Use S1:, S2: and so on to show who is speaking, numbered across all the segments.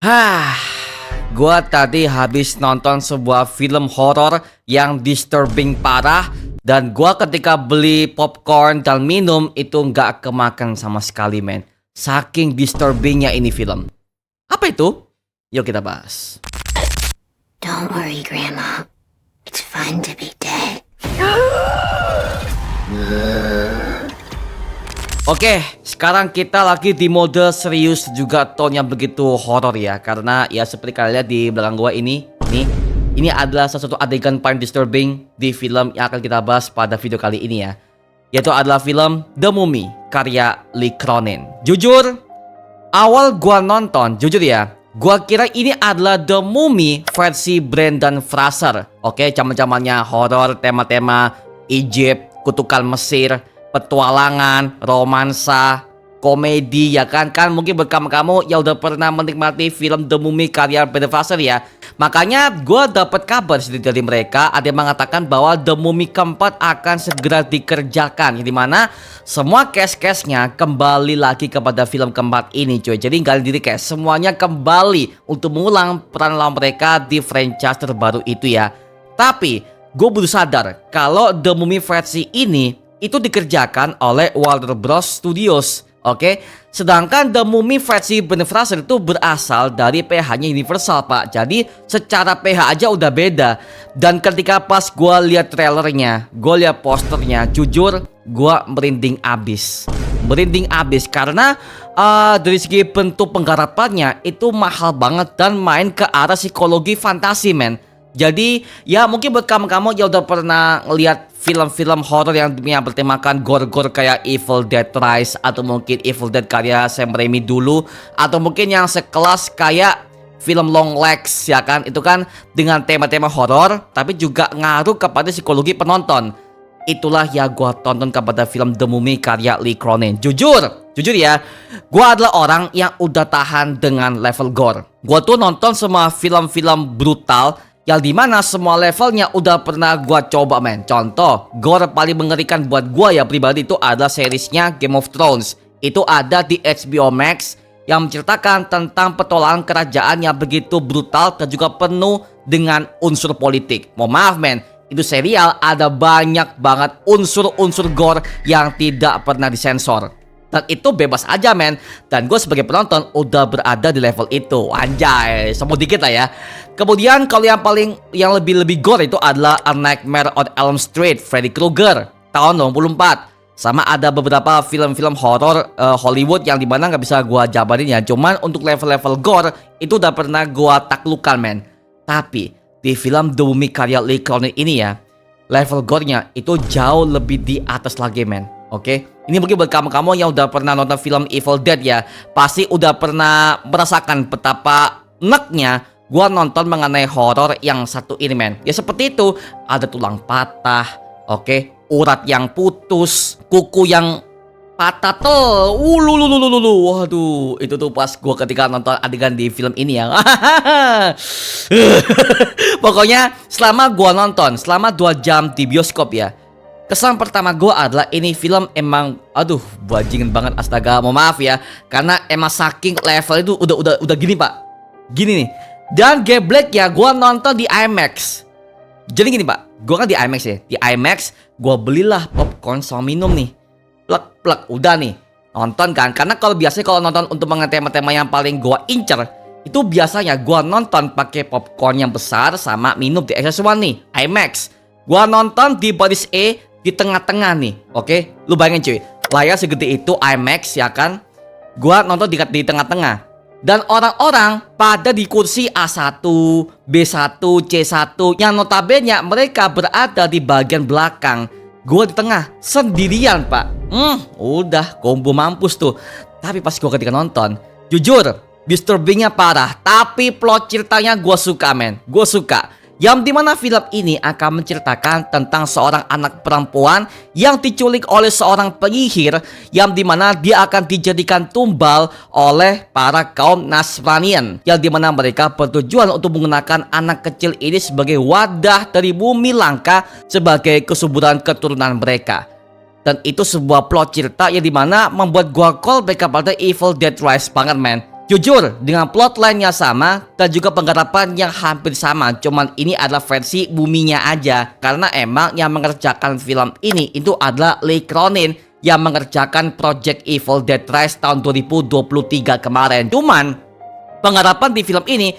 S1: Hah, gua tadi habis nonton sebuah film horor yang disturbing parah dan gua ketika beli popcorn dan minum itu nggak kemakan sama sekali, men. Saking disturbingnya ini film. Apa itu? Yuk kita bahas.
S2: Don't worry, Grandma. It's fun to be dead.
S1: Oke, sekarang kita lagi di mode serius juga tone yang begitu horor ya. Karena ya seperti kalian lihat di belakang gua ini adalah salah satu adegan paling disturbing di film yang akan kita bahas pada video kali ini ya. Yaitu adalah film The Mummy karya Lee Cronin. Jujur, awal gua nonton, jujur ya, gua kira ini adalah The Mummy versi Brendan Fraser. Oke, zaman-zamannya horor, tema-tema Egypt, kutukan Mesir, petualangan, romansa, komedi ya kan mungkin buat kamu yang udah pernah menikmati film The Mummy karya Brendan Fraser ya. Makanya gue dapat kabar sedikit dari mereka, ada yang mengatakan bahwa The Mummy keempat akan segera dikerjakan, di mana semua cast-castnya kembali lagi kepada film keempat ini cuy. Jadi nggak di recast, semuanya kembali untuk mengulang peran lama mereka di franchise terbaru itu ya. Tapi gue baru sadar kalau The Mummy versi ini itu dikerjakan oleh Warner Bros Studios, oke? Sedangkan The Mummy versi Brendan Fraser itu berasal dari PH-nya Universal, Pak. Jadi secara PH aja udah beda. Dan ketika pas gue lihat trailernya, gue lihat posternya, jujur gue merinding abis. Merinding abis karena dari segi bentuk penggarapannya itu mahal banget dan main ke arah psikologi fantasi, men. Jadi ya mungkin buat kamu-kamu yang udah pernah ngeliat film-film horor yang bertemakan gore-gore kayak Evil Dead Rise atau mungkin Evil Dead karya Sam Raimi dulu, atau mungkin yang sekelas kayak film Longlegs ya kan, itu kan dengan tema-tema horor tapi juga ngaruh kepada psikologi penonton. Itulah ya gua tonton kepada film The Mummy karya Lee Cronin. Jujur ya, gua adalah orang yang udah tahan dengan level gore. Gua tuh nonton semua film-film brutal yang dimana semua levelnya udah pernah gua coba, men. Contoh, gore paling mengerikan buat gua ya pribadi itu adalah seriesnya Game of Thrones. Itu ada di HBO Max yang menceritakan tentang petualangan kerajaan yang begitu brutal dan juga penuh dengan unsur politik. Mohon maaf, men, itu serial ada banyak banget unsur-unsur gore yang tidak pernah disensor. Dan itu bebas aja, men. Dan gue sebagai penonton udah berada di level itu. Anjay, semua dikit lah ya. Kemudian kalau yang lebih gore itu adalah A Nightmare on Elm Street, Freddy Krueger tahun 2004. Sama ada beberapa film-film horor Hollywood yang dimana nggak bisa gue jabarin ya. Cuman untuk level-level gore itu udah pernah gue taklukan, men. Tapi di film The Mummy karya Lee Cronin ini ya, level gore-nya itu jauh lebih di atas lagi, men. Oke, ini mungkin buat kamu-kamu yang udah pernah nonton film Evil Dead ya, pasti udah pernah merasakan betapa neknya gua nonton mengenai horor yang satu ini, men. Ya seperti itu, ada tulang patah, oke, urat yang putus, kuku yang patah waduh, itu tuh pas gua ketika nonton adegan di film ini ya. Pokoknya selama gua nonton, selama 2 jam di bioskop ya, kesan pertama gue adalah ini film emang aduh bajingan banget, astaga, mohon maaf ya, karena emang saking level itu udah gini, Pak, gini nih. Dan geblek ya, gue nonton di IMAX. Jadi gini, Pak, gue kan di IMAX ya, di IMAX gue belilah popcorn sama minum nih, plek udah nih nonton kan. Karena kalau biasanya kalau nonton untuk mengenai tema-tema yang paling gue incer itu biasanya gue nonton pakai popcorn yang besar sama minum di XS1 nih, IMAX. Gue nonton di baris E di tengah-tengah nih, oke? Lu bayangin cuy, layar segede itu IMAX ya kan, gua nonton di tengah-tengah. Dan orang-orang pada di kursi A1, B1, C1 yang notabene mereka berada di bagian belakang. Gua di tengah, sendirian, Pak. Udah combo mampus tuh. Tapi pas gua ketika nonton, jujur, disturbingnya parah. Tapi plot ceritanya gua suka, men. Gua suka. Yang dimana film ini akan menceritakan tentang seorang anak perempuan yang diculik oleh seorang penyihir, yang dimana dia akan dijadikan tumbal oleh para kaum Nasranian, yang dimana mereka bertujuan untuk menggunakan anak kecil ini sebagai wadah dari bumi langka sebagai kesuburan keturunan mereka. Dan itu sebuah plot cerita yang dimana membuat gua callback kepada Evil Dead Rise banget, man. Jujur, dengan plotline-nya sama dan juga penggarapan yang hampir sama, cuman ini adalah versi buminya aja. Karena emang yang mengerjakan film ini itu adalah Lee Cronin yang mengerjakan Project Evil Dead Rise tahun 2023 kemarin. Cuman penggarapan di film ini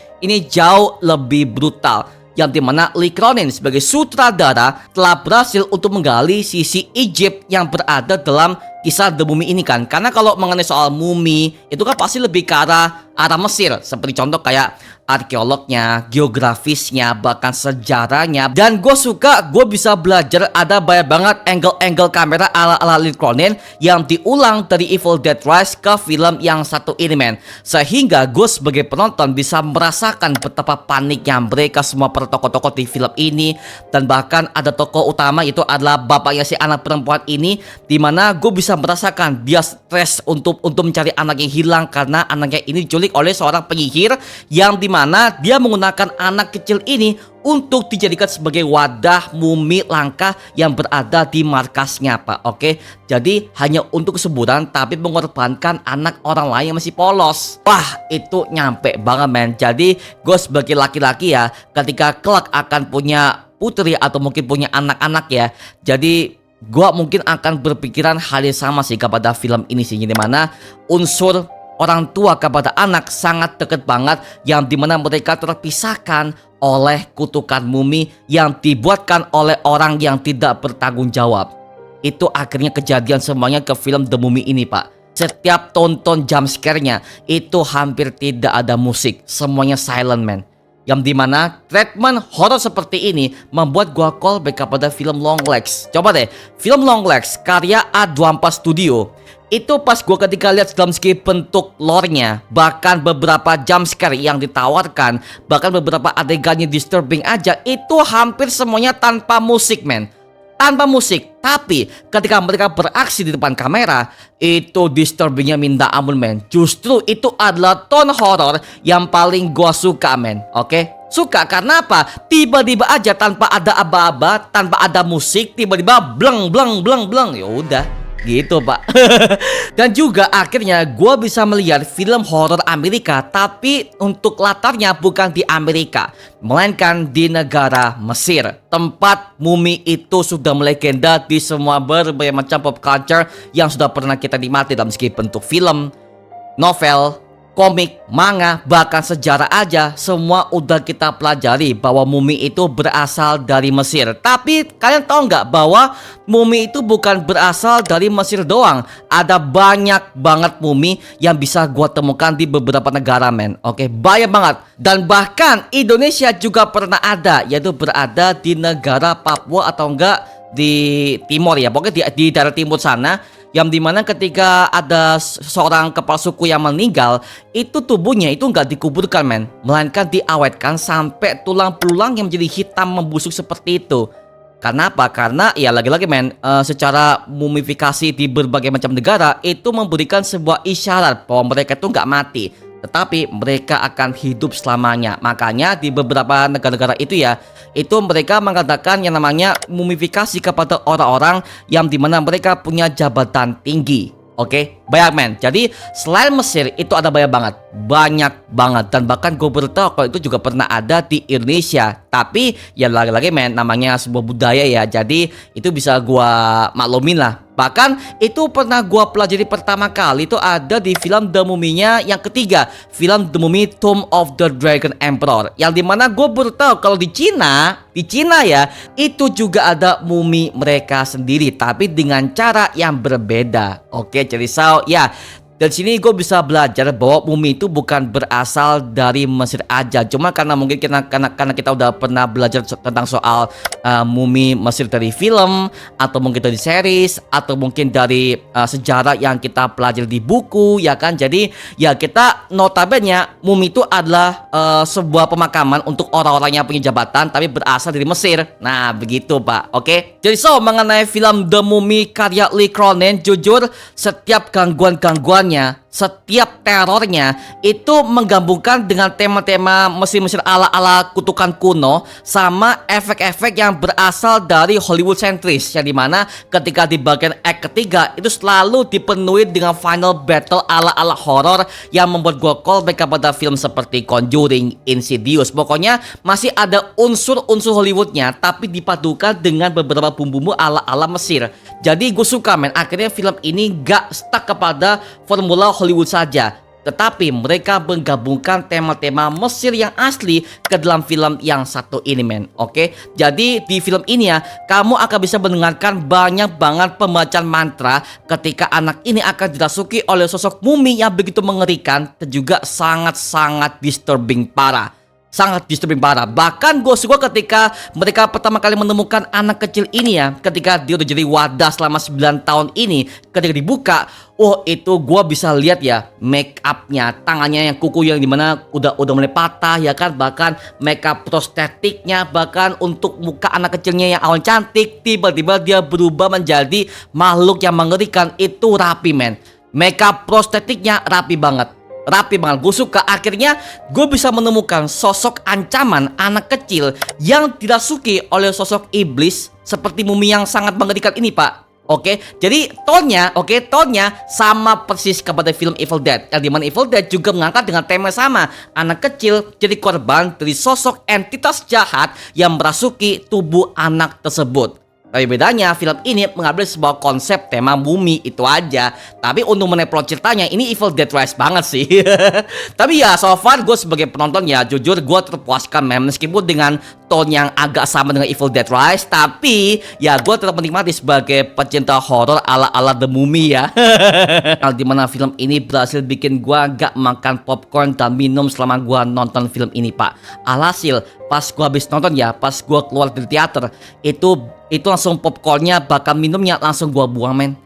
S1: jauh lebih brutal, yang dimana Lee Cronin sebagai sutradara telah berhasil untuk menggali sisi Egypt yang berada dalam kisah The Mummy ini kan. Karena kalau mengenai soal mumi itu kan pasti lebih ke arah Mesir, seperti contoh kayak arkeolognya, geografisnya, bahkan sejarahnya. Dan gue suka gue bisa belajar ada banyak banget angle-angle kamera ala Lee Cronin yang diulang dari Evil Dead Rise ke film yang satu ini men. Sehingga gue sebagai penonton bisa merasakan betapa paniknya mereka semua para tokoh-tokoh di film ini. Dan bahkan ada tokoh utama itu adalah bapaknya si anak perempuan ini, dimana gue bisa merasakan dia stres untuk mencari anak yang hilang karena anaknya ini diculik oleh seorang penyihir, yang dimana dia menggunakan anak kecil ini untuk dijadikan sebagai wadah mumi langka yang berada di markasnya Pak. Oke, jadi hanya untuk kesuburan tapi mengorbankan anak orang lain yang masih polos. Wah, itu nyampe banget men. Jadi gue sebagai laki-laki ya, ketika kelak akan punya putri atau mungkin punya anak-anak ya, jadi gua mungkin akan berpikiran hal yang sama sih kepada film ini sih, dimana unsur orang tua kepada anak sangat deket banget, yang dimana mereka terpisahkan oleh kutukan mumi yang dibuatkan oleh orang yang tidak bertanggung jawab. Itu akhirnya kejadian semuanya ke film The Mummy ini Pak. Setiap tonton jump scare-nya itu hampir tidak ada musik, semuanya silent man. Yang dimana treatment horror seperti ini membuat gua callback kepada film Longlegs. Coba deh, film Longlegs karya A24 Studio. Itu pas gua ketika lihat dalam segi bentuk lore-nya, bahkan beberapa jump scare yang ditawarkan, bahkan beberapa adegannya disturbing aja, itu hampir semuanya tanpa musik men. Tanpa musik, tapi ketika mereka beraksi di depan kamera, itu disturbingnya minta ampun men. Justru itu adalah tone horror yang paling gua suka men. Oke, suka karena apa? Tiba-tiba aja tanpa ada aba-aba, tanpa ada musik, tiba-tiba bleng bleng bleng bleng. Ya udah gitu Pak. Dan juga akhirnya gue bisa melihat film horor Amerika, tapi untuk latarnya bukan di Amerika, melainkan di negara Mesir. Tempat mumi itu sudah melegenda di semua berbagai macam pop culture yang sudah pernah kita nikmati dalam segi bentuk film, novel, komik, manga, bahkan sejarah aja, semua udah kita pelajari bahwa mumi itu berasal dari Mesir. Tapi kalian tahu nggak bahwa mumi itu bukan berasal dari Mesir doang. Ada banyak banget mumi yang bisa gua temukan di beberapa negara men. Oke, banyak banget. Dan bahkan Indonesia juga pernah ada, yaitu berada di negara Papua atau enggak di timur ya, pokoknya di daerah timur sana. Yang dimana ketika ada seorang kepala suku yang meninggal, itu tubuhnya itu nggak dikuburkan men, melainkan diawetkan sampai tulang belulang yang menjadi hitam membusuk seperti itu. Karena apa? Karena ya lagi-lagi men, secara mumifikasi di berbagai macam negara itu memberikan sebuah isyarat bahwa mereka itu nggak mati, tetapi mereka akan hidup selamanya. Makanya di beberapa negara-negara itu ya, itu mereka mengatakan yang namanya mumifikasi kepada orang-orang yang dimana mereka punya jabatan tinggi. Oke, banyak men. Jadi selain Mesir itu ada banyak banget. Dan bahkan gue baru tahu kalau itu juga pernah ada di Indonesia. Tapi ya lagi-lagi men, namanya sebuah budaya ya, jadi itu bisa gue maklumin lah. Bahkan itu pernah gue pelajari pertama kali itu ada di film The Mummy-nya yang ketiga, film The Mummy Tomb of the Dragon Emperor, yang dimana gue baru tahu kalau di Cina ya itu juga ada mumi mereka sendiri, tapi dengan cara yang berbeda. Oke, jadi so ya, dari sini gue bisa belajar bahwa mumi itu bukan berasal dari Mesir aja. Cuma karena mungkin karena kita udah pernah belajar tentang soal mumi Mesir dari film, atau mungkin dari series, atau mungkin dari sejarah yang kita pelajari di buku ya kan. Jadi ya kita notabene mumi itu adalah sebuah pemakaman untuk orang-orang yang punya jabatan tapi berasal dari Mesir. Nah begitu Pak. Oke, jadi so mengenai film The Mummy karya Lee Cronin, jujur setiap gangguan-gangguannya setiap terornya itu menggabungkan dengan tema-tema Mesir-Mesir ala-ala kutukan kuno sama efek-efek yang berasal dari Hollywood sentris, yang dimana ketika di bagian act ketiga itu selalu dipenuhi dengan final battle ala-ala horor yang membuat gue callback kepada film seperti Conjuring, Insidious. Pokoknya masih ada unsur-unsur Hollywoodnya tapi dipadukan dengan beberapa bumbu-bumbu ala-ala Mesir. Jadi gue suka men, akhirnya film ini gak stuck kepada formula Hollywood saja, tetapi mereka menggabungkan tema-tema Mesir yang asli ke dalam film yang satu ini men. Oke, jadi di film ini ya kamu akan bisa mendengarkan banyak banget pembacaan mantra ketika anak ini akan dirasuki oleh sosok mumi yang begitu mengerikan dan juga sangat-sangat disturbing parah. Sangat disturbing parah. Bahkan gue suka ketika mereka pertama kali menemukan anak kecil ini ya, ketika dia udah jadi wadah selama 9 tahun ini, ketika dibuka, oh itu gue bisa lihat ya make upnya, tangannya yang kuku yang dimana udah mulai patah ya kan, bahkan make up prostetiknya, bahkan untuk muka anak kecilnya yang awal cantik tiba-tiba dia berubah menjadi makhluk yang mengerikan. Itu rapi men, make up prostetiknya rapi banget. Gue suka. Akhirnya gue bisa menemukan sosok ancaman anak kecil yang dirasuki oleh sosok iblis seperti mumi yang sangat mengerikan ini pak. Oke, jadi tonnya sama persis kepada film Evil Dead, yang dimana Evil Dead juga mengangkat dengan tema sama, anak kecil jadi korban dari sosok entitas jahat yang merasuki tubuh anak tersebut. Tapi bedanya film ini mengambil sebuah konsep tema mumi itu aja. Tapi untuk mengenai plot ceritanya ini Evil Dead Rise banget sih. Tapi ya so far gue sebagai penonton ya jujur gue terpuaskan men, meskipun dengan tone yang agak sama dengan Evil Dead Rise, tapi ya gue tetap menikmati sebagai pecinta horor ala-ala The Mummy ya. Dimana film ini berhasil bikin gue gak makan popcorn dan minum selama gue nonton film ini pak. Alhasil pas gue habis nonton ya, pas gue keluar dari teater itu langsung popcornnya bahkan minumnya langsung gue buang men.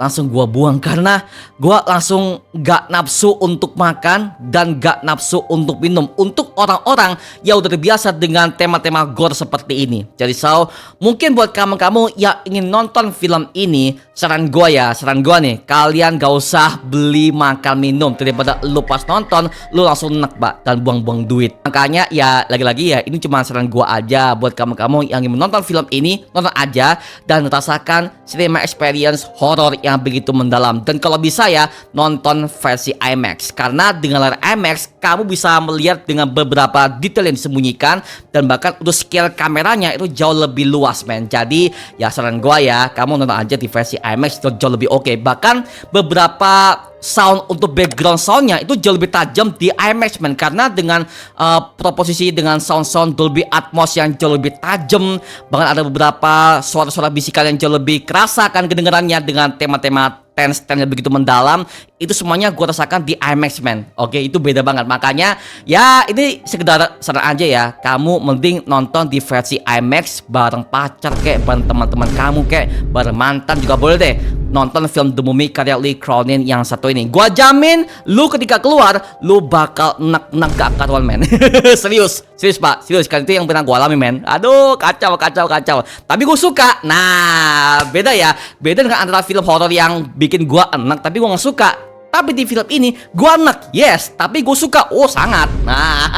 S1: Langsung gue buang karena gue langsung gak nafsu untuk makan dan gak nafsu untuk minum. Untuk orang-orang yang udah terbiasa dengan tema-tema gore seperti ini. Jadi so mungkin buat kamu-kamu yang ingin nonton film ini, saran gue nih, kalian gak usah beli makan minum, daripada lu pas nonton lu langsung enak pak dan buang-buang duit. Makanya ya lagi-lagi ya ini cuma saran gue aja buat kamu-kamu yang ingin menonton film ini, nonton aja dan rasakan cinema experience horror yang begitu mendalam. Dan kalau bisa ya nonton versi IMAX, karena dengan layar IMAX kamu bisa melihat dengan beberapa detail yang disembunyikan dan bahkan untuk scale kameranya itu jauh lebih luas men. Jadi ya saran gua ya kamu nonton aja di versi IMAX itu jauh lebih oke. Bahkan beberapa sound untuk background soundnya itu jauh lebih tajam di IMAX men, karena dengan proposisi dengan sound Dolby Atmos yang jauh lebih tajam, bahkan ada beberapa suara-suara bisikan yang jauh lebih kerasa kan kedengarannya dengan tema-tema tense yang begitu mendalam. Itu semuanya gue rasakan di IMAX men. Oke, itu beda banget. Makanya ya ini sekedar saran aja ya, kamu mending nonton di versi IMAX bareng pacar kek, bareng teman-teman kamu kek, bareng mantan juga boleh deh. Nonton film The Mummy karya Lee Cronin yang satu ini. Gua jamin lu ketika keluar lu bakal enak-enak gak karuan men. Serius pak, serius kan itu yang pernah gua alami men. Aduh kacau. Tapi gua suka. Nah beda dengan antara film horor yang bikin gua enak tapi gua gak suka. Tapi di film ini gua enak, yes, tapi gua suka, oh sangat. Nah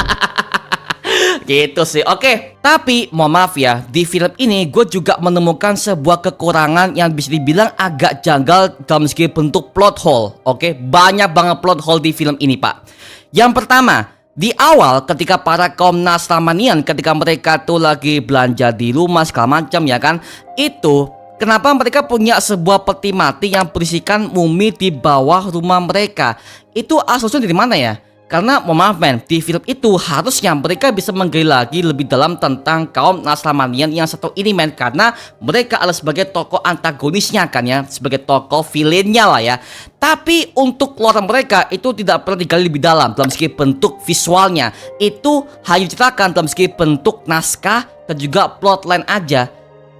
S1: gitu sih. Oke. Tapi mohon maaf ya, di film ini gue juga menemukan sebuah kekurangan yang bisa dibilang agak janggal dalam segi bentuk plot hole. Oke, banyak banget plot hole di film ini pak. Yang pertama, di awal ketika para kaum Nasranian ketika mereka tuh lagi belanja di rumah segala macam ya kan, itu kenapa mereka punya sebuah peti mati yang berisikan mumi di bawah rumah mereka? Itu asal-usulnya dari mana ya? Karena mohon maaf men, di film itu harusnya mereka bisa menggali lagi lebih dalam tentang kaum Nasranian yang satu ini men, karena mereka adalah sebagai tokoh antagonisnya kan ya, sebagai tokoh villainnya lah ya. Tapi untuk lore mereka itu tidak pernah digali lebih dalam segi bentuk visualnya. Itu hanya diceritakan dalam segi bentuk naskah dan juga plotline aja.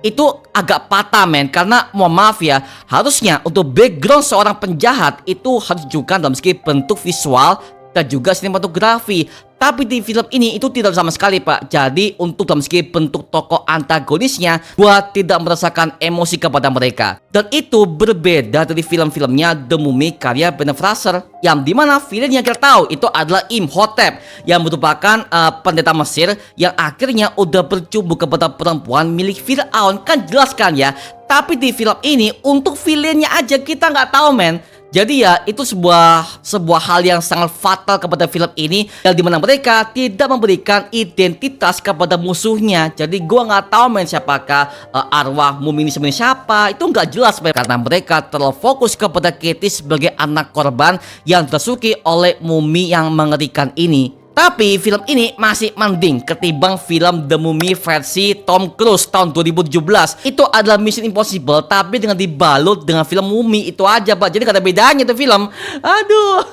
S1: Itu agak patah men, karena mohon maaf ya, harusnya untuk background seorang penjahat itu harus ditunjukkan dalam segi bentuk visual, dan juga sinematografi. Tapi di film ini itu tidak sama sekali, Pak. Jadi untuk dalam segi bentuk tokoh antagonisnya, gua tidak merasakan emosi kepada mereka. Dan itu berbeda dari film-filmnya The Mummy karya Brendan Fraser, yang dimana filmnya kita tahu itu adalah Imhotep, yang merupakan pendeta Mesir yang akhirnya udah bercumbu kepada perempuan milik Fir'aun. Kan jelas kan ya. Tapi di film ini untuk villainnya aja kita nggak tahu, men. Jadi ya itu sebuah hal yang sangat fatal kepada film ini, yang dimana mereka tidak memberikan identitas kepada musuhnya. Jadi gua nggak tahu, men, siapakah arwah mumi ini sebenarnya siapa. Itu nggak jelas, men, karena mereka terlalu fokus kepada Katie sebagai anak korban yang tersuki oleh mumi yang mengerikan ini. Tapi film ini masih mending ketimbang film The Mummy versi Tom Cruise tahun 2017. Itu adalah Mission Impossible tapi dengan dibalut dengan film Mummy itu aja, Pak. Jadi gak ada bedanya tuh film. Aduh.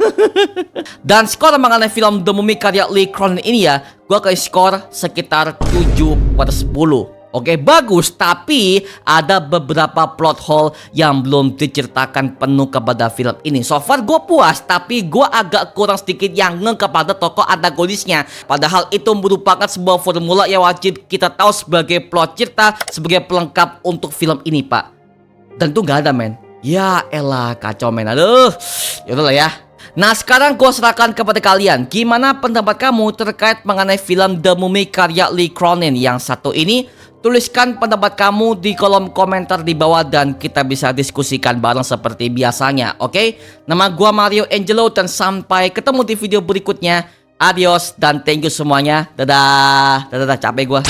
S1: Dan skor mengenai film The Mummy karya Lee Cronin ini ya, gua kasih skor sekitar 7/10. Oke, bagus, tapi ada beberapa plot hole yang belum diceritakan penuh kepada film ini. So far gue puas, tapi gue agak kurang sedikit yang kepada tokoh antagonisnya. Padahal itu merupakan sebuah formula yang wajib kita tahu sebagai plot cerita, sebagai pelengkap untuk film ini, Pak. Dan itu gak ada, men. Ya elah, kacau, men. Aduh, yaudahlah ya. Nah, sekarang gue serahkan kepada kalian. Gimana pendapat kamu terkait mengenai film The Mummy karya Lee Cronin yang satu ini? Tuliskan pendapat kamu di kolom komentar di bawah dan kita bisa diskusikan bareng seperti biasanya, oke? Nama gua Mario Angelo dan sampai ketemu di video berikutnya. Adios dan thank you semuanya. Dadah. Dadah, capek gua.